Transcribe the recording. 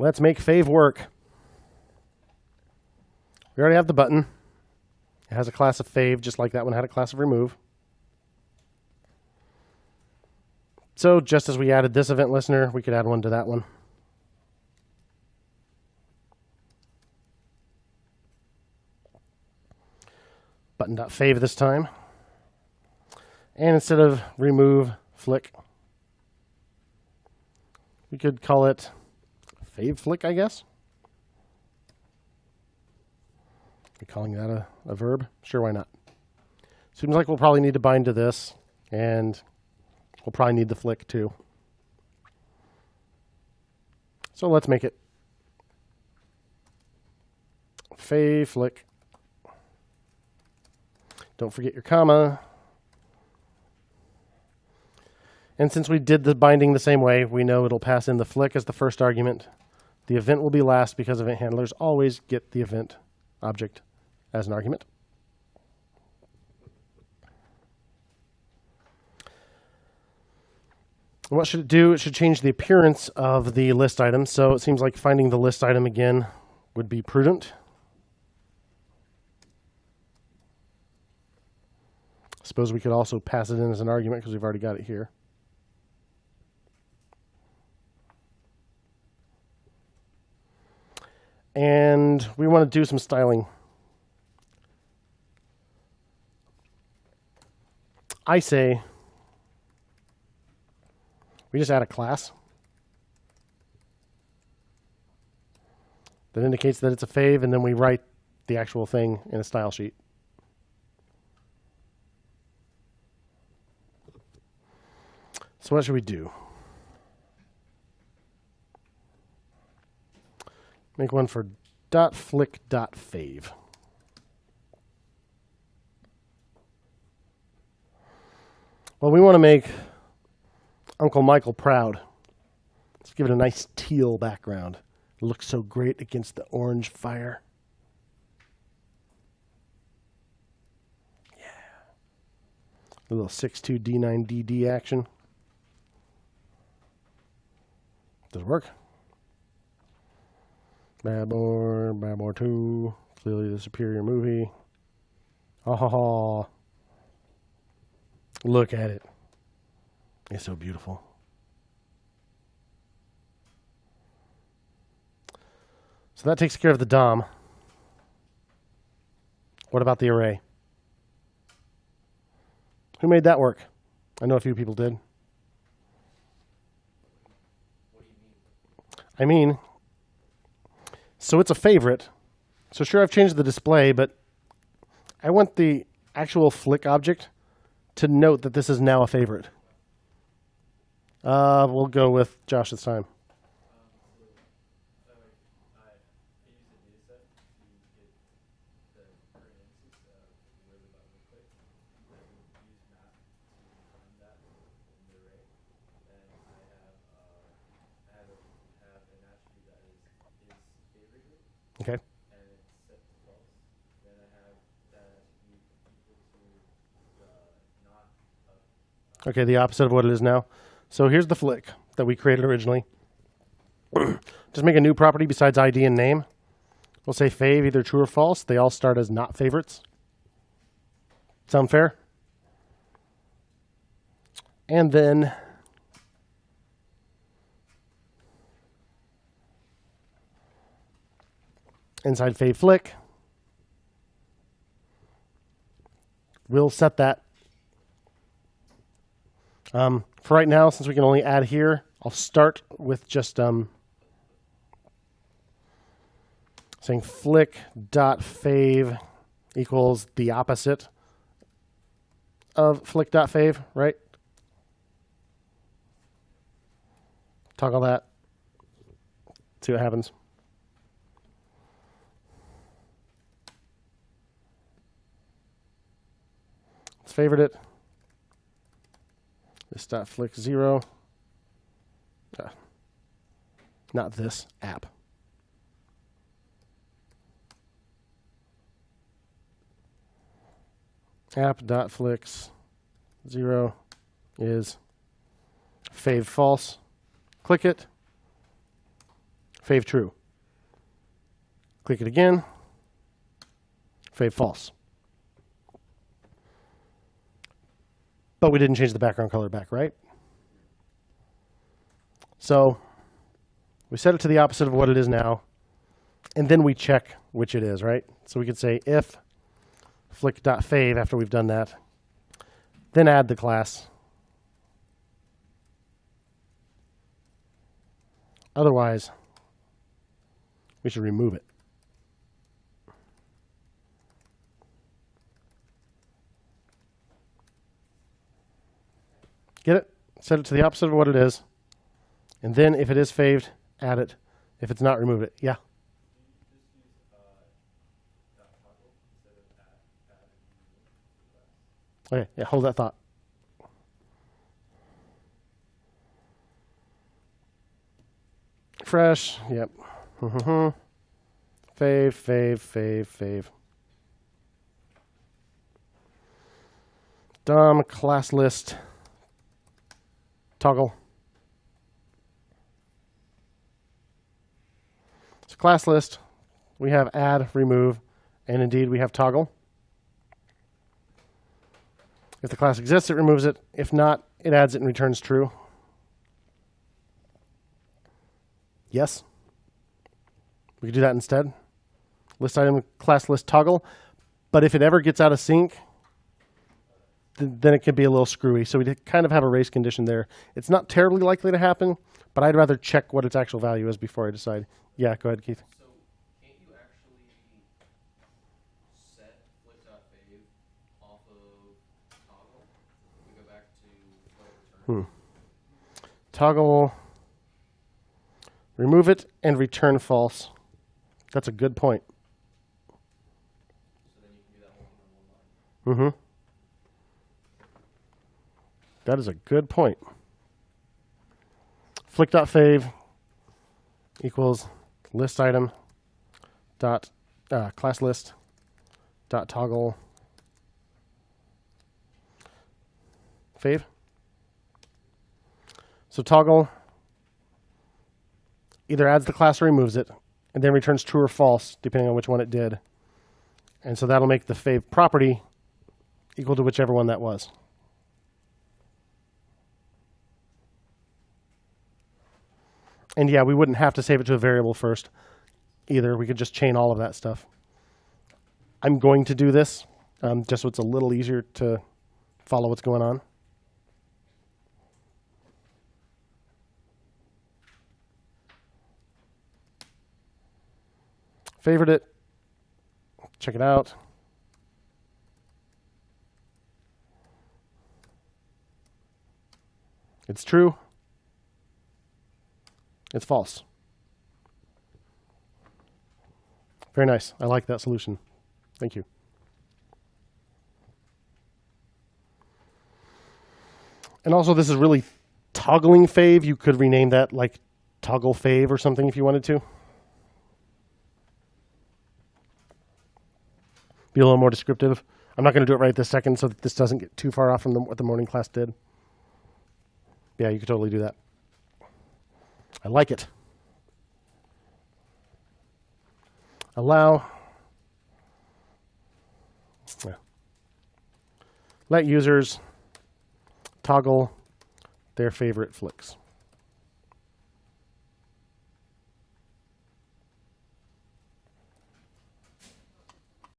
Let's make fave work. We already have the button. It has a class of fave, just like that one had a class of remove. So just as we added this event listener, we could add one to that one. Button.fave this time. And instead of remove flick, we could call it fave flick, I guess. Are we calling that a verb? Sure, why not? Seems like we'll probably need to bind to this, and we'll probably need the flick too. So let's make it fave flick. Don't forget your comma. And since we did the binding the same way, we know it'll pass in the flick as the first argument. The event will be last because event handlers always get the event object as an argument. And what should it do? It should change the appearance of the list item. So it seems like finding the list item again would be prudent. Suppose we could also pass it in as an argument because we've already got it here. And we want to do some styling. I say we just add a class that indicates that it's a fave, and then we write the actual thing in a style sheet. So what should we do? Make one for .flick.fave. Well, we want to make Uncle Michael proud. Let's give it a nice teal background. It looks so great against the orange fire. Yeah. A little 6.2 D9DD action. Does it work? Bad Boy 2, clearly the superior movie. Oh, look at it. It's so beautiful. So that takes care of the DOM. What about the array? Who made that work? I know a few people did. What do you mean? I mean, so it's a favorite. So sure, I've changed the display, but I want the actual flick object to note that this is now a favorite. We'll go with Josh this time. Okay. And it's set to false. Then I have that attribute equal to not. Okay, the opposite of what it is now. So here's the flick that we created originally. Just make a new property besides ID and name. We'll say fave, either true or false. They all start as not favorites. Sound fair? And then inside fave flick, we'll set that. For right now, since we can only add here, I'll start with just saying flick.fave equals the opposite of flick.fave, right? Toggle that. See what happens. Let's favorite it. This dot flick 0. Not this app. App.flicks 0 is fave false. Click it. fave true. Click it again, fave false. But we didn't change the background color back, right? So we set it to the opposite of what it is now, and then we check which it is, right? So we could say if flick.fave after we've done that, then add the class. Otherwise, we should remove it. Get it? Set it to the opposite of what it is. And then if it is faved, add it. If it's not, remove it. Yeah. Okay, yeah, hold that thought. Fresh, yep. Fave, fave. DOM class list toggle. So class list, we have add, remove, and indeed we have toggle. If the class exists, it removes it. If not, it adds it and returns true. Yes. We could do that instead. List item class list toggle. But if it ever gets out of sync, then it can be a little screwy. So we kind of have a race condition there. It's not terribly likely to happen, but I'd rather check what its actual value is before I decide. Yeah, go ahead, Keith. So can't you actually set flick.fave off of toggle? We go back to what it returns. Toggle, remove it, and return false. That's a good point. So then you can do that whole thing on one line. That is a good point. Flick.fave equals list item dot class list dot toggle fave. So toggle either adds the class or removes it, and then returns true or false depending on which one it did. And so that'll make the fave property equal to whichever one that was. And yeah, we wouldn't have to save it to a variable first either. We could just chain all of that stuff. I'm going to do this just so it's a little easier to follow what's going on. Favorite it. Check it out. It's true. It's false. Very nice. I like that solution. Thank you. And also, this is really toggling fave. You could rename that like toggle fave or something if you wanted to. Be a little more descriptive. I'm not going to do it right this second so that this doesn't get too far off from what the morning class did. Yeah, you could totally do that. I like it. Allow. Yeah. Let users toggle their favorite flicks.